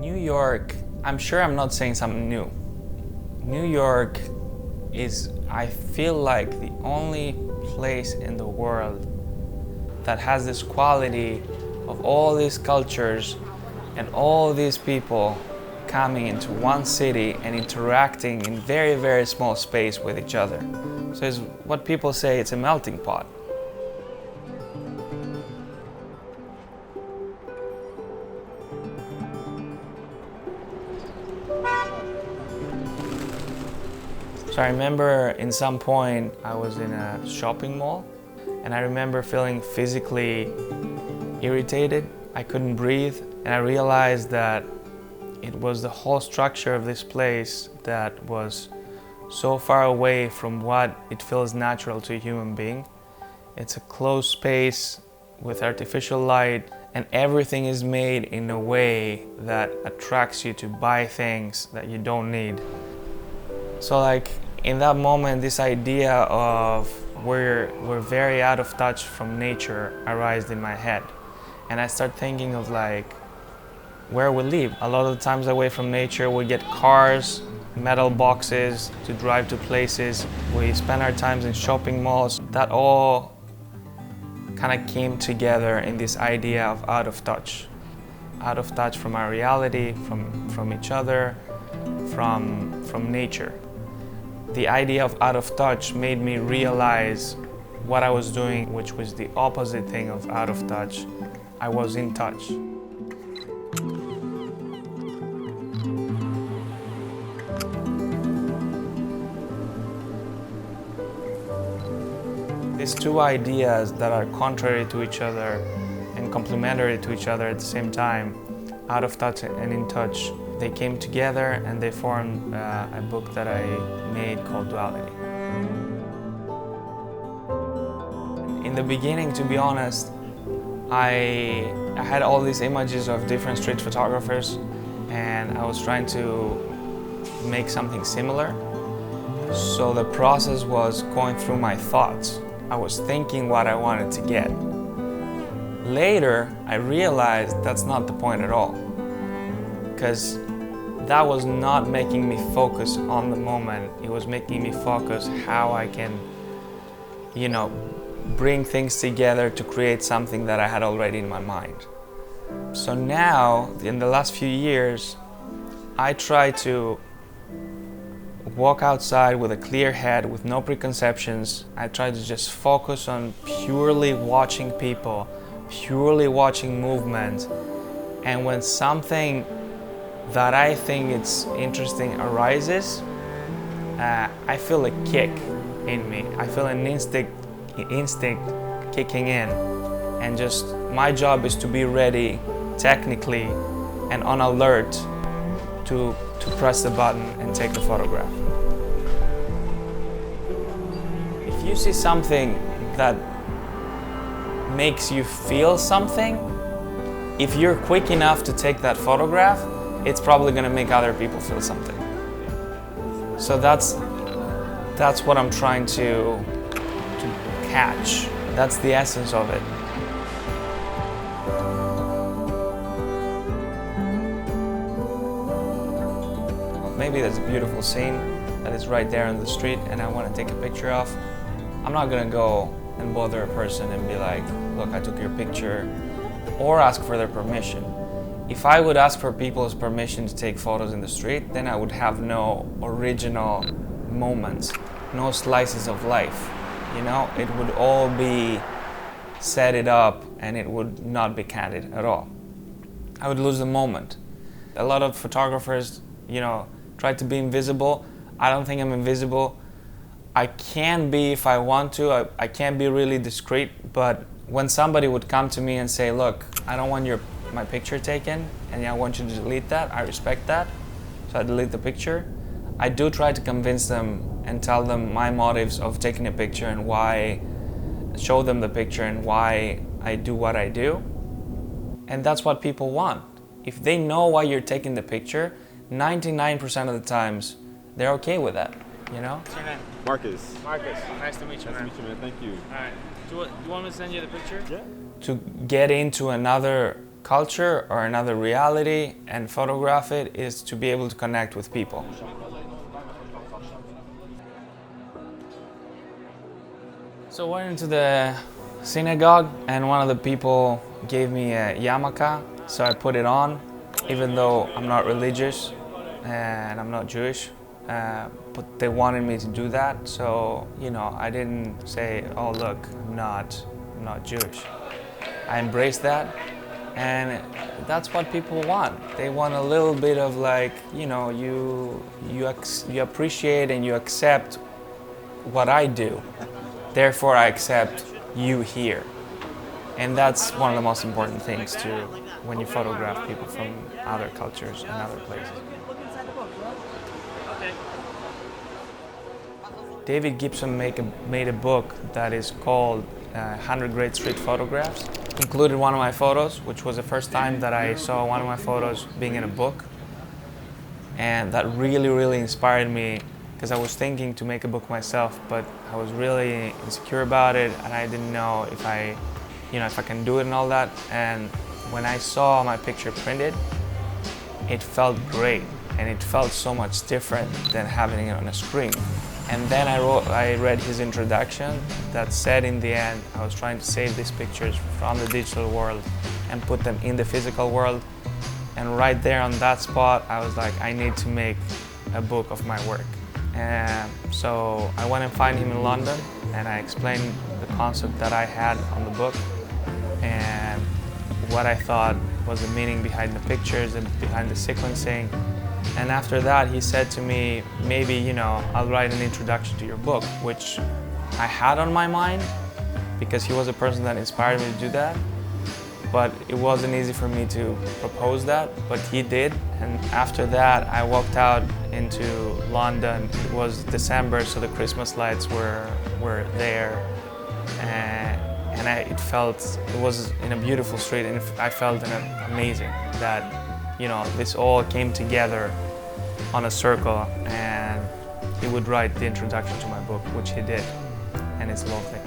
New York, I'm sure I'm not saying something new. New York is, I feel like, the only place in the world that has this quality of all these cultures and all these people coming into one city and interacting in very, very small space with each other. So it's what people say, it's a melting pot. So I remember in some point I was in a shopping mall and I remember feeling physically irritated. I couldn't breathe and I realized that it was the whole structure of this place that was so far away from what it feels natural to a human being. It's a closed space with artificial light and everything is made in a way that attracts you to buy things that you don't need. So like in that moment, this idea of we're very out of touch from nature arose in my head. And I start thinking of like where we live. A lot of the times away from nature, we get cars, metal boxes to drive to places. We spend our times in shopping malls. That all kind of came together in this idea of out of touch. Out of touch from our reality, from each other, from nature. The idea of out of touch made me realize what I was doing, which was the opposite thing of out of touch. I was in touch. These two ideas that are contrary to each other and complementary to each other at the same time, out of touch and in touch, they came together and they formed a book that I made called Duality. In the beginning, to be honest, I had all these images of different street photographers and I was trying to make something similar. So the process was going through my thoughts. I was thinking what I wanted to get. Later, I realized that's not the point at all, because that was not making me focus on the moment. It was making me focus how I can, bring things together to create something that I had already in my mind. So now, in the last few years, I try to walk outside with a clear head, with no preconceptions. I try to just focus on purely watching people, purely watching movement. And when something that I think it's interesting arises, I feel a kick in me. I feel an instinct kicking in. And just my job is to be ready technically and on alert to press the button and take the photograph. If you see something that makes you feel something, if you're quick enough to take that photograph, it's probably going to make other people feel something. So that's what I'm trying to catch. That's the essence of it. Maybe there's a beautiful scene that is right there on the street and I want to take a picture of. I'm not going to go and bother a person and be like, look, I took your picture, or ask for their permission. If I would ask for people's permission to take photos in the street, then I would have no original moments, no slices of life. It would all be set it up and it would not be candid at all. I would lose the moment. A lot of photographers, try to be invisible. I don't think I'm invisible. I can be if I want to. I can be really discreet, but when somebody would come to me and say, look, I don't want my picture taken and I want you to delete that, I respect that, so I delete the picture. I do try to convince them and tell them my motives of taking a picture and why, show them the picture and why I do what I do. And that's what people want. If they know why you're taking the picture, 99% of the times, they're okay with that, What's your name? Marcus. Marcus, nice to meet you, man. Nice to meet you, man. Thank you. All right. Do you want me to send you the picture? Yeah. To get into another culture or another reality and photograph it is to be able to connect with people. So I went into the synagogue and one of the people gave me a yarmulke, so I put it on, even though I'm not religious and I'm not Jewish, but they wanted me to do that, so I didn't say, oh look, I'm not Jewish. I embraced that, and that's what people want. They want a little bit of like, you appreciate and you accept what I do. Therefore, I accept you here. And that's one of the most important things too when you photograph people from other cultures and other places. David Gibson made a book that is called 100 Great Street Photographs. Included one of my photos, which was the first time that I saw one of my photos being in a book. And that really, really inspired me, because I was thinking to make a book myself, but I was really insecure about it, and I didn't know if I can do it and all that. And when I saw my picture printed, it felt great, and it felt so much different than having it on a screen. And then I read his introduction that said in the end, I was trying to save these pictures from the digital world and put them in the physical world. And right there on that spot, I was like, I need to make a book of my work. And so I went and found him in London, and I explained the concept that I had on the book and what I thought was the meaning behind the pictures and behind the sequencing. And after that, he said to me, maybe, I'll write an introduction to your book, which I had on my mind because he was a person that inspired me to do that. But it wasn't easy for me to propose that, but he did. And after that, I walked out into London. It was December, so the Christmas lights were there. And it was in a beautiful street, and I felt amazing that this all came together on a circle, and he would write the introduction to my book, which he did, and it's lovely.